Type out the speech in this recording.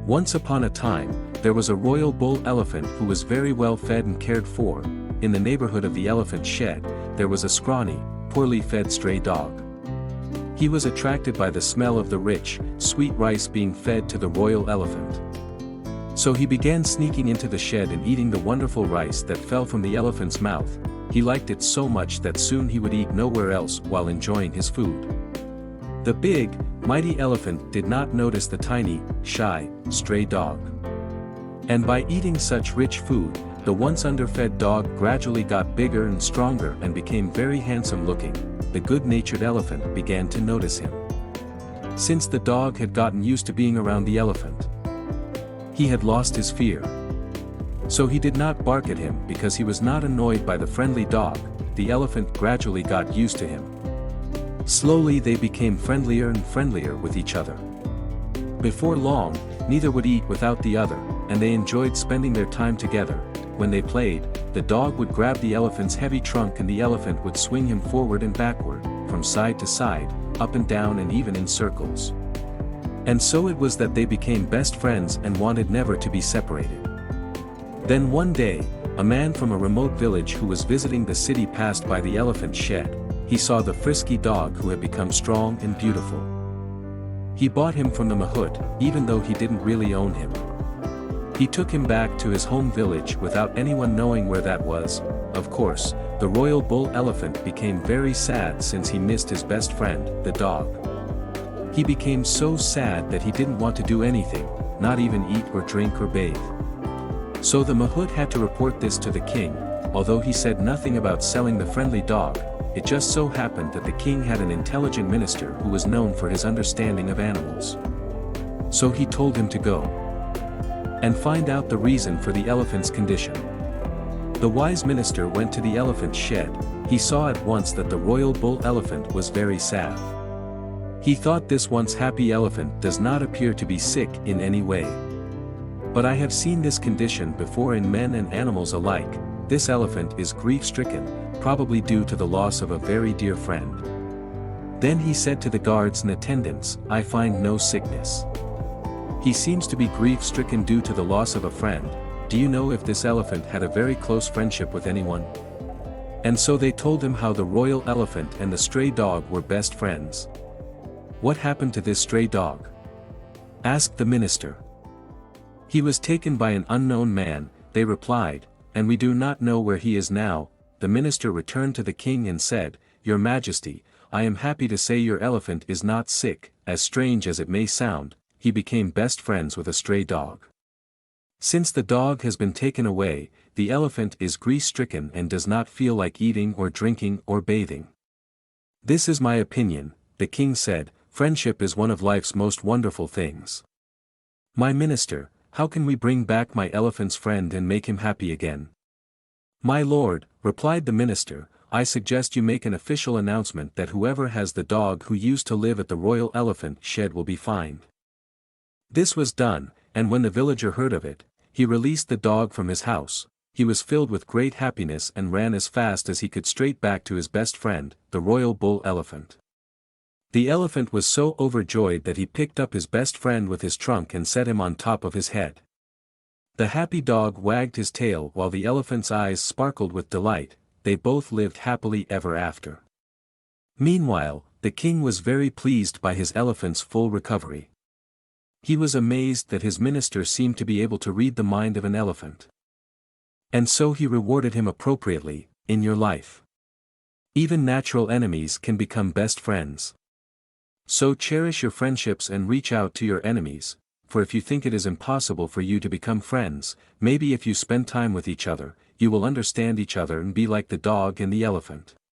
Once upon a time, there was a royal bull elephant who was very well fed and cared for. In the neighborhood of the elephant shed, there was a scrawny, poorly fed stray dog. He was attracted by the smell of the rich, sweet rice being fed to the royal elephant. So he began sneaking into the shed and eating the wonderful rice that fell from the elephant's mouth. He liked it so much that soon he would eat nowhere else while enjoying his food. The big, mighty elephant did not notice the tiny, shy, stray dog. And by eating such rich food, the once underfed dog gradually got bigger and stronger and became very handsome looking. The good-natured elephant began to notice him. Since the dog had gotten used to being around the elephant, he had lost his fear. So he did not bark at him because he was not annoyed by the friendly dog. The elephant gradually got used to him. Slowly they became friendlier and friendlier with each other. Before long, neither would eat without the other, and they enjoyed spending their time together. When they played, the dog would grab the elephant's heavy trunk and the elephant would swing him forward and backward, from side to side, up and down and even in circles. And so it was that they became best friends and wanted never to be separated. Then one day, a man from a remote village who was visiting the city passed by the elephant shed. He saw the frisky dog who had become strong and beautiful. He bought him from the mahout, even though he didn't really own him. He took him back to his home village without anyone knowing where that was. Of course, the royal bull elephant became very sad since he missed his best friend, the dog. He became so sad that he didn't want to do anything, not even eat or drink or bathe. So the mahout had to report this to the king. Although he said nothing about selling the friendly dog, it just so happened that the king had an intelligent minister who was known for his understanding of animals. So he told him to go and find out the reason for the elephant's condition. The wise minister went to the elephant shed. He saw at once that the royal bull elephant was very sad. He thought this once happy elephant does not appear to be sick in any way. But I have seen this condition before in men and animals alike. This elephant is grief-stricken, probably due to the loss of a very dear friend. Then he said to the guards and attendants, I find no sickness. He seems to be grief-stricken due to the loss of a friend. Do you know if this elephant had a very close friendship with anyone? And so they told him how the royal elephant and the stray dog were best friends. What happened to this stray dog? Asked the minister. He was taken by an unknown man, they replied, and we do not know where he is now. The minister returned to the king and said, Your Majesty, I am happy to say your elephant is not sick. As strange as it may sound, he became best friends with a stray dog. Since the dog has been taken away, the elephant is grief-stricken and does not feel like eating or drinking or bathing. This is my opinion, the king said. Friendship is one of life's most wonderful things. My minister, how can we bring back my elephant's friend and make him happy again? My lord, replied the minister, I suggest you make an official announcement that whoever has the dog who used to live at the royal elephant shed will be fined. This was done, and when the villager heard of it, he released the dog from his house. He was filled with great happiness and ran as fast as he could straight back to his best friend, the royal bull elephant. The elephant was so overjoyed that he picked up his best friend with his trunk and set him on top of his head. The happy dog wagged his tail while the elephant's eyes sparkled with delight. They both lived happily ever after. Meanwhile, the king was very pleased by his elephant's full recovery. He was amazed that his minister seemed to be able to read the mind of an elephant. And so he rewarded him appropriately. In your life, even natural enemies can become best friends. So cherish your friendships and reach out to your enemies, for if you think it is impossible for you to become friends, maybe if you spend time with each other, you will understand each other and be like the dog and the elephant.